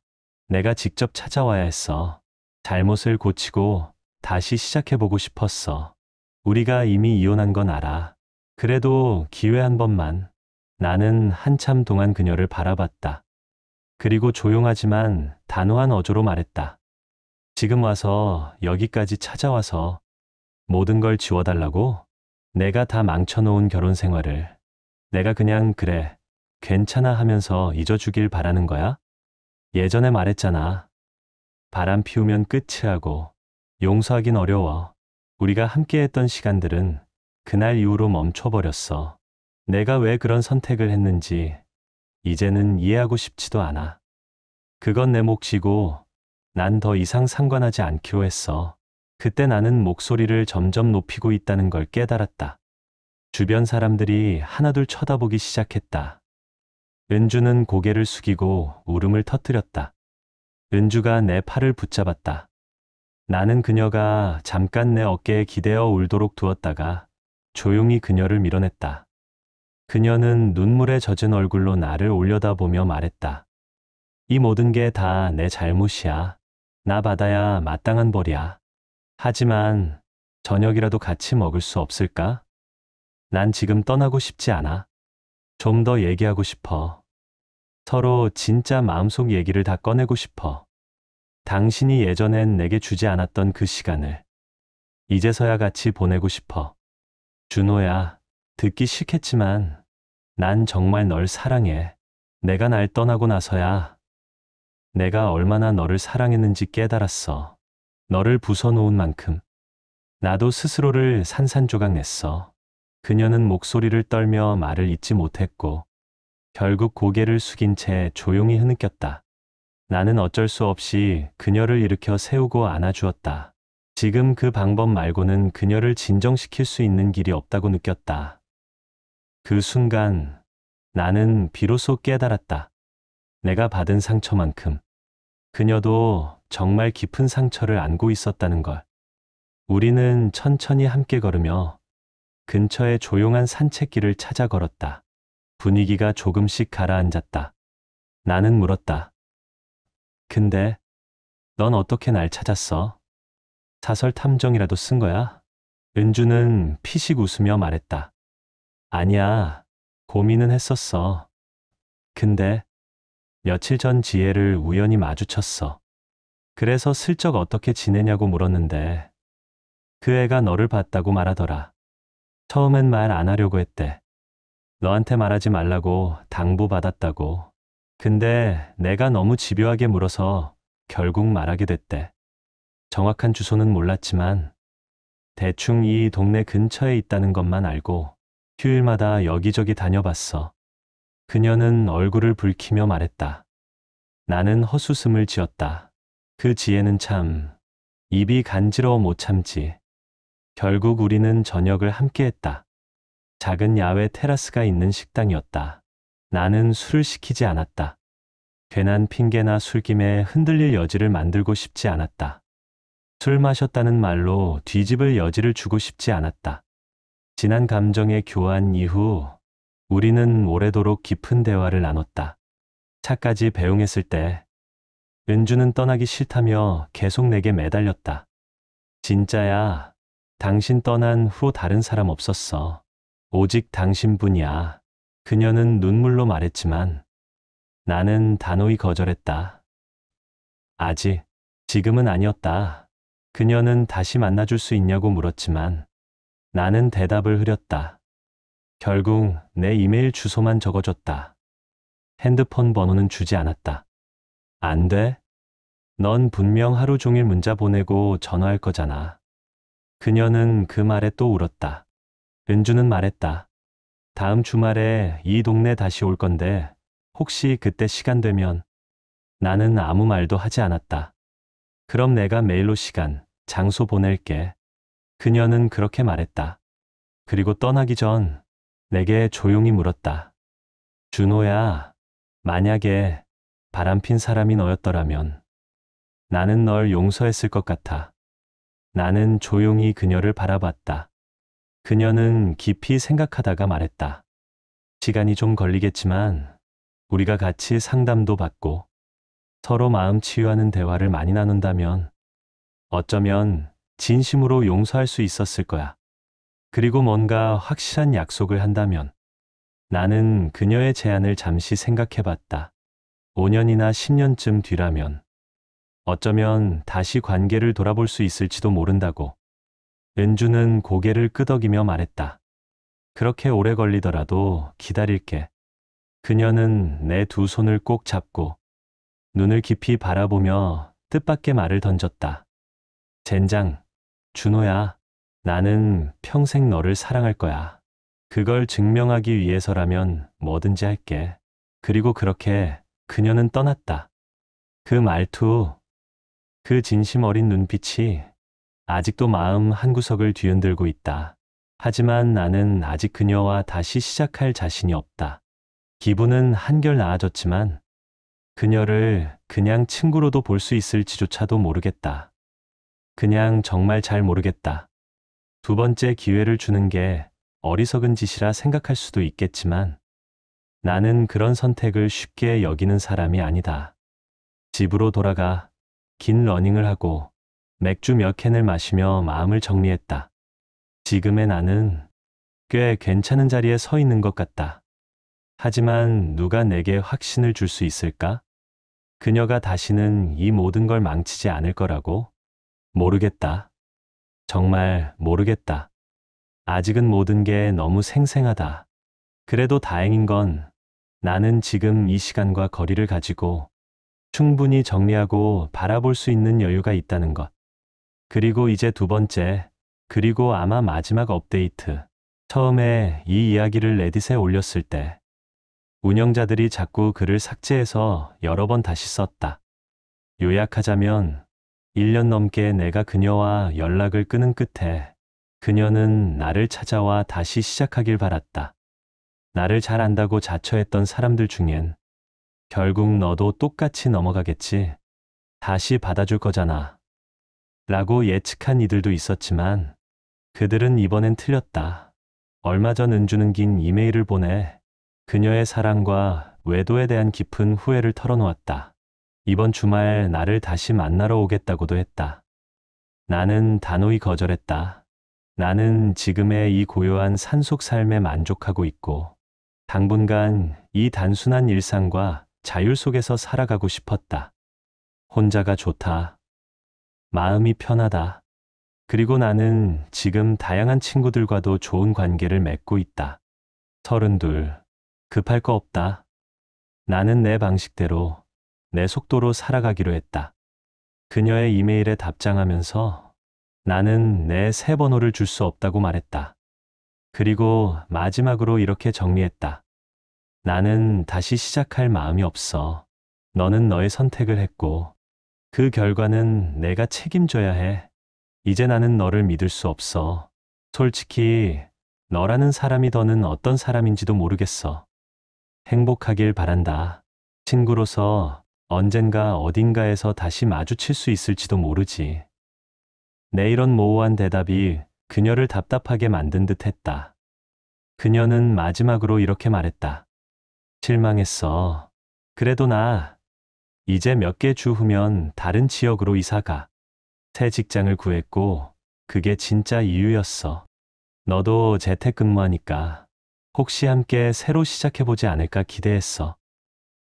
A: 내가 직접 찾아와야 했어. 잘못을 고치고 다시 시작해보고 싶었어. 우리가 이미 이혼한 건 알아. 그래도 기회 한 번만. 나는 한참 동안 그녀를 바라봤다. 그리고 조용하지만 단호한 어조로 말했다. 지금 와서 여기까지 찾아와서 모든 걸 지워달라고? 내가 다 망쳐놓은 결혼 생활을 내가 그냥 그래, 괜찮아 하면서 잊어주길 바라는 거야? 예전에 말했잖아. 바람 피우면 끝이라고. 용서하긴 어려워. 우리가 함께했던 시간들은 그날 이후로 멈춰버렸어. 내가 왜 그런 선택을 했는지 이제는 이해하고 싶지도 않아. 그건 내 몫이고 난 더 이상 상관하지 않기로 했어. 그때 나는 목소리를 점점 높이고 있다는 걸 깨달았다. 주변 사람들이 하나둘 쳐다보기 시작했다. 은주는 고개를 숙이고 울음을 터뜨렸다. 은주가 내 팔을 붙잡았다. 나는 그녀가 잠깐 내 어깨에 기대어 울도록 두었다가 조용히 그녀를 밀어냈다. 그녀는 눈물에 젖은 얼굴로 나를 올려다보며 말했다. 이 모든 게 다 내 잘못이야. 나 받아야 마땅한 벌이야. 하지만 저녁이라도 같이 먹을 수 없을까? 난 지금 떠나고 싶지 않아. 좀 더 얘기하고 싶어. 서로 진짜 마음속 얘기를 다 꺼내고 싶어. 당신이 예전엔 내게 주지 않았던 그 시간을 이제서야 같이 보내고 싶어. 준호야, 듣기 싫겠지만 난 정말 널 사랑해. 내가 날 떠나고 나서야 내가 얼마나 너를 사랑했는지 깨달았어. 너를 부숴놓은 만큼 나도 스스로를 산산조각 냈어. 그녀는 목소리를 떨며 말을 잇지 못했고 결국 고개를 숙인 채 조용히 흐느꼈다. 나는 어쩔 수 없이 그녀를 일으켜 세우고 안아주었다. 지금 그 방법 말고는 그녀를 진정시킬 수 있는 길이 없다고 느꼈다. 그 순간 나는 비로소 깨달았다. 내가 받은 상처만큼 그녀도 정말 깊은 상처를 안고 있었다는 걸. 우리는 천천히 함께 걸으며 근처의 조용한 산책길을 찾아 걸었다. 분위기가 조금씩 가라앉았다. 나는 물었다. 근데 넌 어떻게 날 찾았어? 사설 탐정이라도 쓴 거야? 은주는 피식 웃으며 말했다. 아니야, 고민은 했었어. 근데 며칠 전 지혜를 우연히 마주쳤어. 그래서 슬쩍 어떻게 지내냐고 물었는데 그 애가 너를 봤다고 말하더라. 처음엔 말 안 하려고 했대. 너한테 말하지 말라고 당부받았다고. 근데 내가 너무 집요하게 물어서 결국 말하게 됐대. 정확한 주소는 몰랐지만 대충 이 동네 근처에 있다는 것만 알고 휴일마다 여기저기 다녀봤어. 그녀는 얼굴을 붉히며 말했다. 나는 헛웃음을 지었다. 그 지혜는 참 입이 간지러워 못 참지. 결국 우리는 저녁을 함께 했다. 작은 야외 테라스가 있는 식당이었다. 나는 술을 시키지 않았다. 괜한 핑계나 술김에 흔들릴 여지를 만들고 싶지 않았다. 술 마셨다는 말로 뒤집을 여지를 주고 싶지 않았다. 진한 감정의 교환 이후 우리는 오래도록 깊은 대화를 나눴다. 차까지 배웅했을 때 은주는 떠나기 싫다며 계속 내게 매달렸다. 진짜야, 당신 떠난 후 다른 사람 없었어. 오직 당신뿐이야. 그녀는 눈물로 말했지만 나는 단호히 거절했다. 아직, 지금은 아니었다. 그녀는 다시 만나줄 수 있냐고 물었지만 나는 대답을 흐렸다. 결국 내 이메일 주소만 적어줬다. 핸드폰 번호는 주지 않았다. 안 돼? 넌 분명 하루 종일 문자 보내고 전화할 거잖아. 그녀는 그 말에 또 울었다. 은주는 말했다. 다음 주말에 이 동네 다시 올 건데 혹시 그때 시간 되면. 나는 아무 말도 하지 않았다. 그럼 내가 메일로 시간, 장소 보낼게. 그녀는 그렇게 말했다. 그리고 떠나기 전 내게 조용히 물었다. 준호야, 만약에 바람핀 사람이 너였더라면 나는 널 용서했을 것 같아. 나는 조용히 그녀를 바라봤다. 그녀는 깊이 생각하다가 말했다. 시간이 좀 걸리겠지만 우리가 같이 상담도 받고 서로 마음 치유하는 대화를 많이 나눈다면 어쩌면 진심으로 용서할 수 있었을 거야. 그리고 뭔가 확실한 약속을 한다면. 나는 그녀의 제안을 잠시 생각해 봤다. 5년이나 10년쯤 뒤라면 어쩌면 다시 관계를 돌아볼 수 있을지도 모른다고. 은주는 고개를 끄덕이며 말했다. 그렇게 오래 걸리더라도 기다릴게. 그녀는 내 두 손을 꼭 잡고 눈을 깊이 바라보며 뜻밖의 말을 던졌다. 젠장, 준호야, 나는 평생 너를 사랑할 거야. 그걸 증명하기 위해서라면 뭐든지 할게. 그리고 그렇게 그녀는 떠났다. 그 말투, 그 진심 어린 눈빛이 아직도 마음 한구석을 뒤흔들고 있다. 하지만 나는 아직 그녀와 다시 시작할 자신이 없다. 기분은 한결 나아졌지만 그녀를 그냥 친구로도 볼 수 있을지조차도 모르겠다. 그냥 정말 잘 모르겠다. 두 번째 기회를 주는 게 어리석은 짓이라 생각할 수도 있겠지만 나는 그런 선택을 쉽게 여기는 사람이 아니다. 집으로 돌아가 긴 러닝을 하고 맥주 몇 캔을 마시며 마음을 정리했다. 지금의 나는 꽤 괜찮은 자리에 서 있는 것 같다. 하지만 누가 내게 확신을 줄 수 있을까? 그녀가 다시는 이 모든 걸 망치지 않을 거라고? 모르겠다. 정말 모르겠다. 아직은 모든 게 너무 생생하다. 그래도 다행인 건 나는 지금 이 시간과 거리를 가지고 충분히 정리하고 바라볼 수 있는 여유가 있다는 것. 그리고 이제 두 번째, 그리고 아마 마지막 업데이트. 처음에 이 이야기를 레딧에 올렸을 때 운영자들이 자꾸 글을 삭제해서 여러 번 다시 썼다. 요약하자면 1년 넘게 내가 그녀와 연락을 끊은 끝에 그녀는 나를 찾아와 다시 시작하길 바랐다. 나를 잘 안다고 자처했던 사람들 중엔 결국 너도 똑같이 넘어가겠지. 다시 받아줄 거잖아. 라고 예측한 이들도 있었지만 그들은 이번엔 틀렸다. 얼마 전 은주는 긴 이메일을 보내 그녀의 사랑과 외도에 대한 깊은 후회를 털어놓았다. 이번 주말 나를 다시 만나러 오겠다고도 했다. 나는 단호히 거절했다. 나는 지금의 이 고요한 산속 삶에 만족하고 있고 당분간 이 단순한 일상과 자율 속에서 살아가고 싶었다. 혼자가 좋다. 마음이 편하다. 그리고 나는 지금 다양한 친구들과도 좋은 관계를 맺고 있다. 32. 급할 거 없다. 나는 내 방식대로, 내 속도로 살아가기로 했다. 그녀의 이메일에 답장하면서 나는 내 새 번호를 줄 수 없다고 말했다. 그리고 마지막으로 이렇게 정리했다. 나는 다시 시작할 마음이 없어. 너는 너의 선택을 했고, 그 결과는 내가 책임져야 해. 이제 나는 너를 믿을 수 없어. 솔직히, 너라는 사람이 더는 어떤 사람인지도 모르겠어. 행복하길 바란다. 친구로서 언젠가 어딘가에서 다시 마주칠 수 있을지도 모르지. 내 이런 모호한 대답이 그녀를 답답하게 만든 듯 했다. 그녀는 마지막으로 이렇게 말했다. 실망했어. 그래도 나 이제 몇 개 주 후면 다른 지역으로 이사가. 새 직장을 구했고 그게 진짜 이유였어. 너도 재택근무하니까 혹시 함께 새로 시작해보지 않을까 기대했어.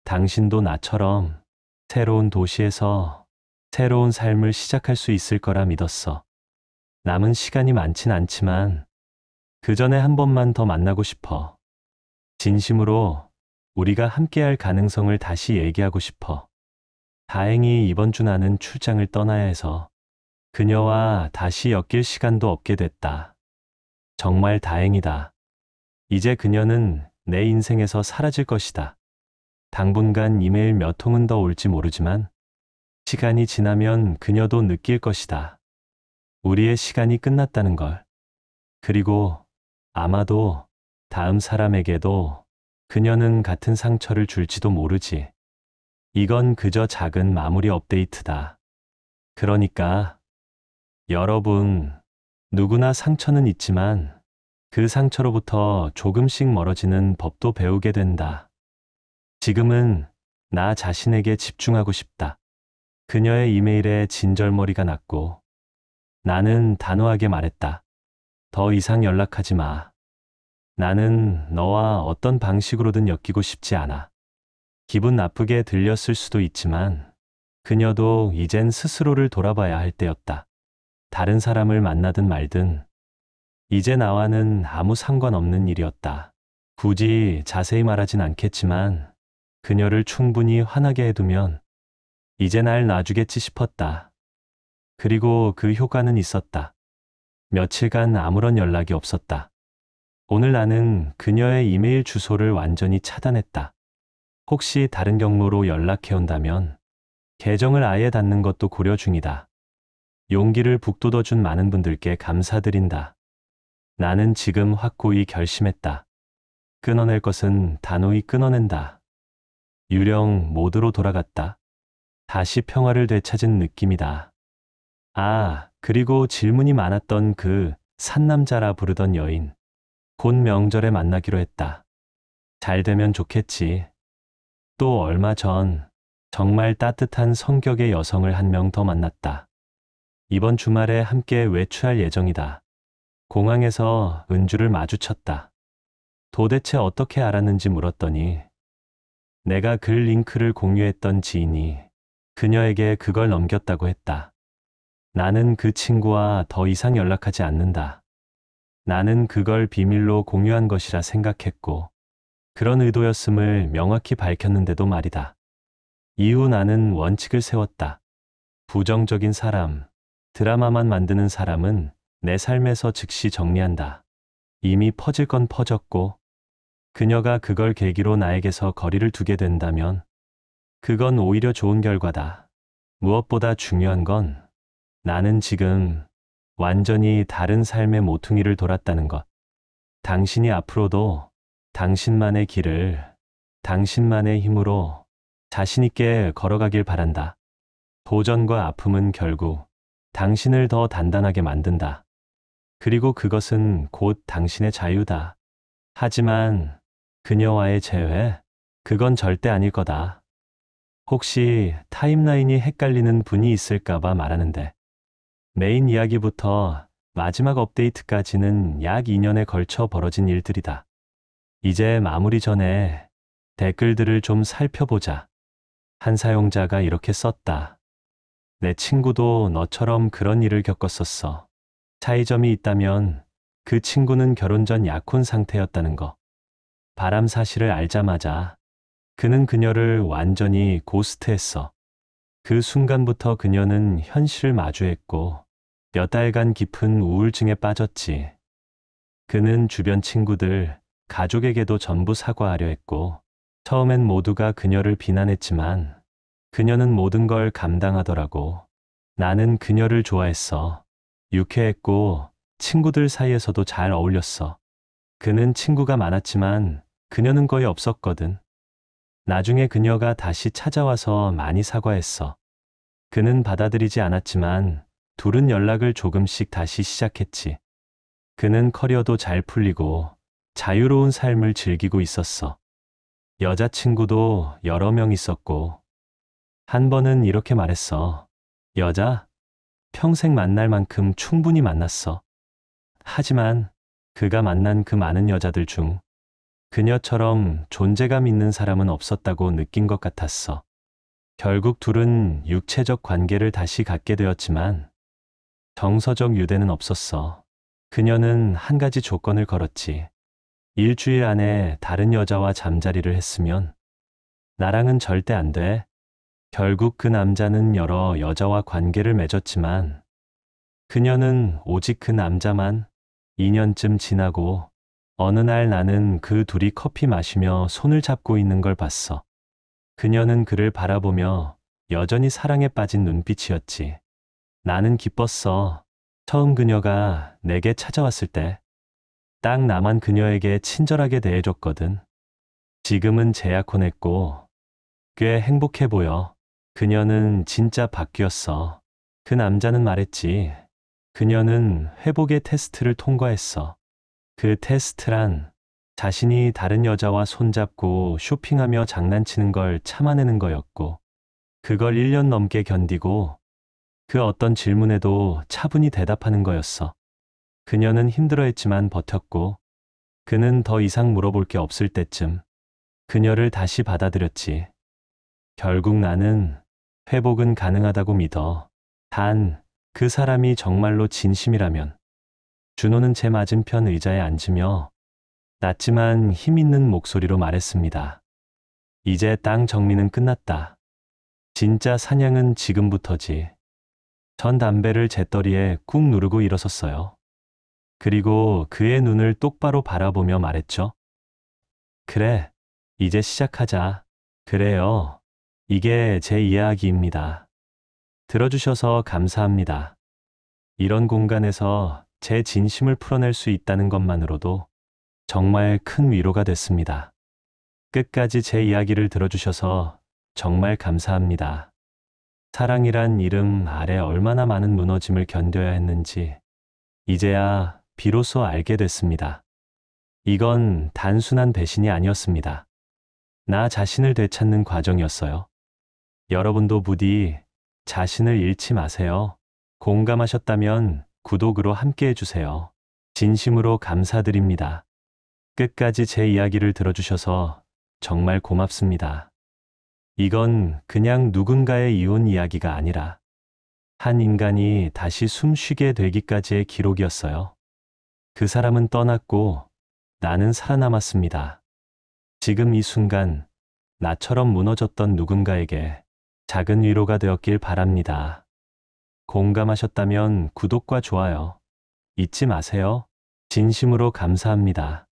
A: 당신도 나처럼 새로운 도시에서 새로운 삶을 시작할 수 있을 거라 믿었어. 남은 시간이 많진 않지만 그 전에 한 번만 더 만나고 싶어. 진심으로 우리가 함께할 가능성을 다시 얘기하고 싶어. 다행히 이번 주 나는 출장을 떠나야 해서 그녀와 다시 엮일 시간도 없게 됐다. 정말 다행이다. 이제 그녀는 내 인생에서 사라질 것이다. 당분간 이메일 몇 통은 더 올지 모르지만 시간이 지나면 그녀도 느낄 것이다. 우리의 시간이 끝났다는 걸. 그리고 아마도 다음 사람에게도 그녀는 같은 상처를 줄지도 모르지. 이건 그저 작은 마무리 업데이트다. 그러니까 여러분, 누구나 상처는 있지만 그 상처로부터 조금씩 멀어지는 법도 배우게 된다. 지금은 나 자신에게 집중하고 싶다. 그녀의 이메일에 진절머리가 났고 나는 단호하게 말했다. 더 이상 연락하지 마. 나는 너와 어떤 방식으로든 엮이고 싶지 않아. 기분 나쁘게 들렸을 수도 있지만 그녀도 이젠 스스로를 돌아봐야 할 때였다. 다른 사람을 만나든 말든 이제 나와는 아무 상관없는 일이었다. 굳이 자세히 말하진 않겠지만 그녀를 충분히 화나게 해두면 이제 날 놔주겠지 싶었다. 그리고 그 효과는 있었다. 며칠간 아무런 연락이 없었다. 오늘 나는 그녀의 이메일 주소를 완전히 차단했다. 혹시 다른 경로로 연락해온다면 계정을 아예 닫는 것도 고려 중이다. 용기를 북돋워준 많은 분들께 감사드린다. 나는 지금 확고히 결심했다. 끊어낼 것은 단호히 끊어낸다. 유령 모드로 돌아갔다. 다시 평화를 되찾은 느낌이다. 아, 그리고 질문이 많았던 그 산남자라 부르던 여인. 곧 명절에 만나기로 했다. 잘 되면 좋겠지. 또 얼마 전 정말 따뜻한 성격의 여성을 한 명 더 만났다. 이번 주말에 함께 외출할 예정이다. 공항에서 은주를 마주쳤다. 도대체 어떻게 알았는지 물었더니 내가 글 링크를 공유했던 지인이 그녀에게 그걸 넘겼다고 했다. 나는 그 친구와 더 이상 연락하지 않는다. 나는 그걸 비밀로 공유한 것이라 생각했고 그런 의도였음을 명확히 밝혔는데도 말이다. 이후 나는 원칙을 세웠다. 부정적인 사람, 드라마만 만드는 사람은 내 삶에서 즉시 정리한다. 이미 퍼질 건 퍼졌고 그녀가 그걸 계기로 나에게서 거리를 두게 된다면 그건 오히려 좋은 결과다. 무엇보다 중요한 건 나는 지금 완전히 다른 삶의 모퉁이를 돌았다는 것. 당신이 앞으로도 당신만의 길을 당신만의 힘으로 자신있게 걸어가길 바란다. 도전과 아픔은 결국 당신을 더 단단하게 만든다. 그리고 그것은 곧 당신의 자유다. 하지만 그녀와의 재회, 그건 절대 아닐 거다. 혹시 타임라인이 헷갈리는 분이 있을까봐 말하는데 메인 이야기부터 마지막 업데이트까지는 약 2년에 걸쳐 벌어진 일들이다. 이제 마무리 전에 댓글들을 좀 살펴보자. 한 사용자가 이렇게 썼다. 내 친구도 너처럼 그런 일을 겪었었어. 차이점이 있다면 그 친구는 결혼 전 약혼 상태였다는 거. 바람 사실을 알자마자 그는 그녀를 완전히 고스트했어. 그 순간부터 그녀는 현실을 마주했고 몇 달간 깊은 우울증에 빠졌지. 그는 주변 친구들, 가족에게도 전부 사과하려 했고 처음엔 모두가 그녀를 비난했지만 그녀는 모든 걸 감당하더라고. 나는 그녀를 좋아했어. 유쾌했고 친구들 사이에서도 잘 어울렸어. 그는 친구가 많았지만 그녀는 거의 없었거든. 나중에 그녀가 다시 찾아와서 많이 사과했어. 그는 받아들이지 않았지만 둘은 연락을 조금씩 다시 시작했지. 그는 커리어도 잘 풀리고 자유로운 삶을 즐기고 있었어. 여자친구도 여러 명 있었고 한 번은 이렇게 말했어. 여자? 평생 만날 만큼 충분히 만났어. 하지만 그가 만난 그 많은 여자들 중 그녀처럼 존재감 있는 사람은 없었다고 느낀 것 같았어. 결국 둘은 육체적 관계를 다시 갖게 되었지만 정서적 유대는 없었어. 그녀는 한 가지 조건을 걸었지. 일주일 안에 다른 여자와 잠자리를 했으면 나랑은 절대 안 돼. 결국 그 남자는 여러 여자와 관계를 맺었지만 그녀는 오직 그 남자만. 2년쯤 지나고 어느 날 나는 그 둘이 커피 마시며 손을 잡고 있는 걸 봤어. 그녀는 그를 바라보며 여전히 사랑에 빠진 눈빛이었지. 나는 기뻤어. 처음 그녀가 내게 찾아왔을 때 딱 나만 그녀에게 친절하게 대해줬거든. 지금은 재약혼했고 꽤 행복해 보여. 그녀는 진짜 바뀌었어. 그 남자는 말했지. 그녀는 회복의 테스트를 통과했어. 그 테스트란 자신이 다른 여자와 손잡고 쇼핑하며 장난치는 걸 참아내는 거였고 그걸 1년 넘게 견디고 그 어떤 질문에도 차분히 대답하는 거였어. 그녀는 힘들어했지만 버텼고 그는 더 이상 물어볼 게 없을 때쯤 그녀를 다시 받아들였지. 결국 나는 회복은 가능하다고 믿어. 단 그 사람이 정말로 진심이라면. 준호는 제 맞은편 의자에 앉으며 낮지만 힘 있는 목소리로 말했습니다. 이제 땅 정리는 끝났다. 진짜 사냥은 지금부터지. 전 담배를 재떨이에 꾹 누르고 일어섰어요. 그리고 그의 눈을 똑바로 바라보며 말했죠. 그래, 이제 시작하자. 그래요. 이게 제 이야기입니다. 들어주셔서 감사합니다. 이런 공간에서 제 진심을 풀어낼 수 있다는 것만으로도 정말 큰 위로가 됐습니다. 끝까지 제 이야기를 들어주셔서 정말 감사합니다. 사랑이란 이름 아래 얼마나 많은 무너짐을 견뎌야 했는지 이제야 비로소 알게 됐습니다. 이건 단순한 배신이 아니었습니다. 나 자신을 되찾는 과정이었어요. 여러분도 부디 자신을 잃지 마세요. 공감하셨다면 구독으로 함께 해주세요. 진심으로 감사드립니다. 끝까지 제 이야기를 들어주셔서 정말 고맙습니다. 이건 그냥 누군가의 이혼 이야기가 아니라 한 인간이 다시 숨쉬게 되기까지의 기록이었어요. 그 사람은 떠났고 나는 살아남았습니다. 지금 이 순간 나처럼 무너졌던 누군가에게 작은 위로가 되었길 바랍니다. 공감하셨다면 구독과 좋아요 잊지 마세요. 진심으로 감사합니다.